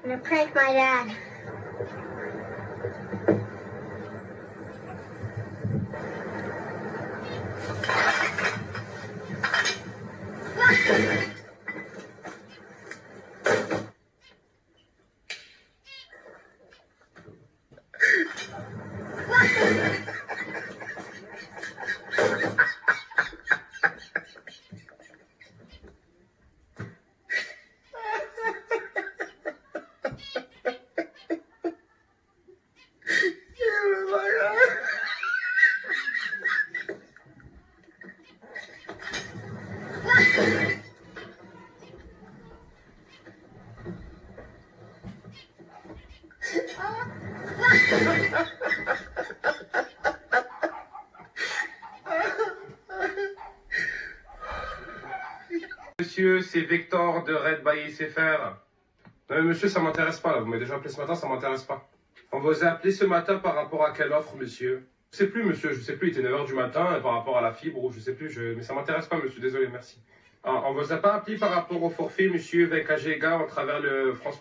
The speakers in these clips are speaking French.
I'm gonna prank my dad. Monsieur, c'est Vector de Red by SFR. Non mais monsieur, ça m'intéresse pas là. Vous m'avez déjà appelé ce matin, ça m'intéresse pas. On vous a appelé ce matin par rapport à quelle offre, monsieur? Je sais plus, monsieur, je sais plus. Il était 9h du matin par rapport à la fibre ou je sais plus. Mais ça m'intéresse pas, monsieur. Désolé, merci. Ah, on vous a pas appelé par rapport au forfait, monsieur, avec 1 giga à travers le France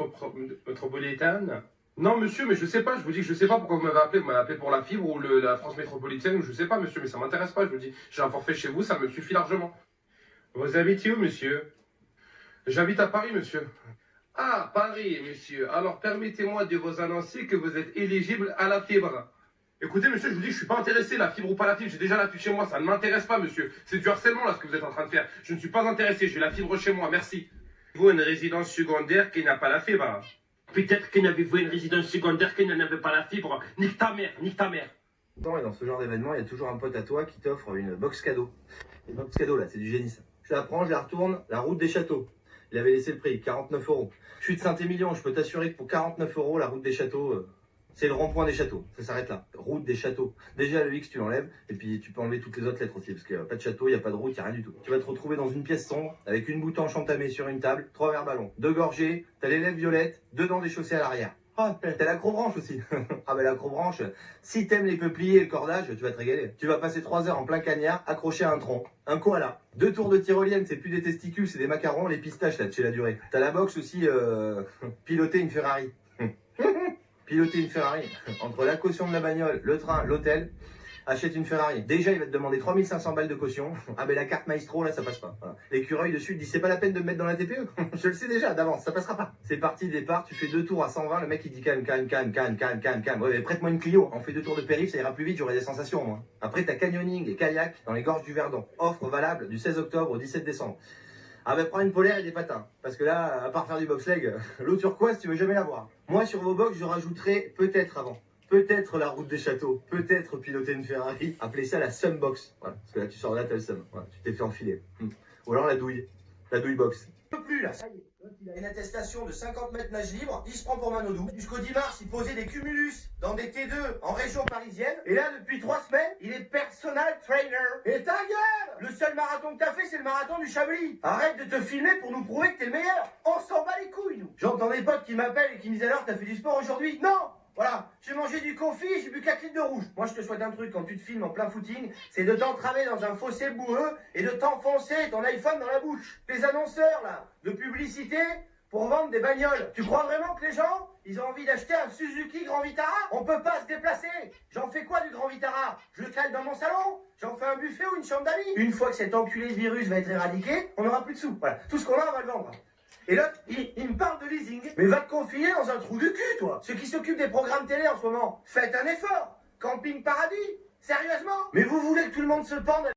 métropolitaine? Non, monsieur, mais je sais pas. Je vous dis que je sais pas pourquoi vous m'avez appelé. Vous m'avez appelé pour la fibre ou la France métropolitaine ou je sais pas, monsieur. Mais ça m'intéresse pas. Je vous dis, j'ai un forfait chez vous, ça me suffit largement. Vous habitez où, monsieur? J'habite à Paris, monsieur. Ah, Paris, monsieur. Alors, permettez-moi de vous annoncer que vous êtes éligible à la fibre. Écoutez, monsieur, je vous dis que je suis pas intéressé, la fibre ou pas la fibre. J'ai déjà la fibre chez moi, ça ne m'intéresse pas, monsieur. C'est du harcèlement, là, ce que vous êtes en train de faire. Je ne suis pas intéressé, j'ai la fibre chez moi, merci. Avez-vous une résidence secondaire qui n'a pas la fibre? Peut-être que n'avez-vous une résidence secondaire qui n'en avait pas la fibre. Nique ta mère, nique ta mère. Et dans ce genre d'événement, il y a toujours un pote à toi qui t'offre une box cadeau. Les box cadeaux, là, c'est du génie, ça. Je la prends, je la retourne, la route des châteaux. Il avait laissé le prix, 49 €. Je suis de Saint-Émilion, je peux t'assurer que pour 49 €, la route des châteaux, c'est le rond-point des châteaux. Ça s'arrête là. Route des châteaux. Déjà, le X, tu l'enlèves, et puis tu peux enlever toutes les autres lettres aussi, parce qu'il n'y a pas de château, il n'y a pas de route, il n'y a rien du tout. Tu vas te retrouver dans une pièce sombre, avec une boutanche entamée sur une table, 3 verres ballons, 2 gorgées, t'as les lèvres violettes, 2 dents déchaussées à l'arrière. Ah, t'as l'acrobranche aussi. Ah ben l'acrobranche, si t'aimes les peupliers et le cordage, tu vas te régaler. Tu vas passer 3 heures en plein cagnard, accroché à un tronc, un koala. 2 tours de tyrolienne, c'est plus des testicules, c'est des macarons, les pistaches là, de chez la durée. T'as la boxe aussi, piloter une Ferrari. Piloter une Ferrari. Entre la caution de la bagnole, le train, l'hôtel, achète une Ferrari. Déjà, il va te demander 3500 balles de caution. Ah ben la carte Maestro, là, ça passe pas. Voilà. L'écureuil dessus, il dit, c'est pas la peine de me mettre dans la TPE. Je le sais déjà, d'avance, ça passera pas. C'est parti, départ, tu fais 2 tours à 120, le mec, il dit calme. Ouais, mais prête-moi une Clio. On fait 2 tours de périph', ça ira plus vite, j'aurai des sensations, moi. Après, t'as canyoning et kayak dans les gorges du Verdon. Offre valable du 16 octobre au 17 décembre. Ah ben prends une polaire et des patins. Parce que là, à part faire du bobsleigh, l'eau turquoise, tu veux jamais la voir. Moi, sur vos box, je rajouterai peut-être avant. Peut-être la route des châteaux, peut-être piloter une Ferrari, appelez ça la Sunbox. Voilà, parce que là tu sors de là, t'as le Sun. Voilà, tu t'es fait enfiler. Ou alors la douille box. Je peux plus là, ça y est. Il a une attestation de 50 mètres nage libre, il se prend pour Manodou. Jusqu'au 10 mars, il posait des cumulus dans des T2 en région parisienne. Et là, depuis 3 semaines, il est personal trainer. Et ta gueule! Le seul marathon que t'as fait, c'est le marathon du Chablis. Arrête de te filmer pour nous prouver que t'es le meilleur. On s'en bat les couilles, nous. J'entends des potes qui m'appellent et qui me disent alors, t'as fait du sport aujourd'hui? Non! Voilà, j'ai mangé du confit, j'ai bu 4 litres de rouge. Moi, je te souhaite un truc quand tu te filmes en plein footing, c'est de t'entraver dans un fossé boueux et de t'enfoncer ton iPhone dans la bouche. Les annonceurs, là, de publicité pour vendre des bagnoles. Tu crois vraiment que les gens, ils ont envie d'acheter un Suzuki Grand Vitara? On peut pas se déplacer. J'en fais quoi du Grand Vitara? Je le cale dans mon salon? J'en fais un buffet ou une chambre d'amis? Une fois que cet enculé de virus va être éradiqué, on n'aura plus de sous. Voilà, tout ce qu'on a, on va le vendre. Et là, il me parle de leasing. Mais va te confiner dans un trou du cul, toi. Ceux qui s'occupent des programmes télé en ce moment, faites un effort. Camping Paradis. Sérieusement? Mais vous voulez que tout le monde se pende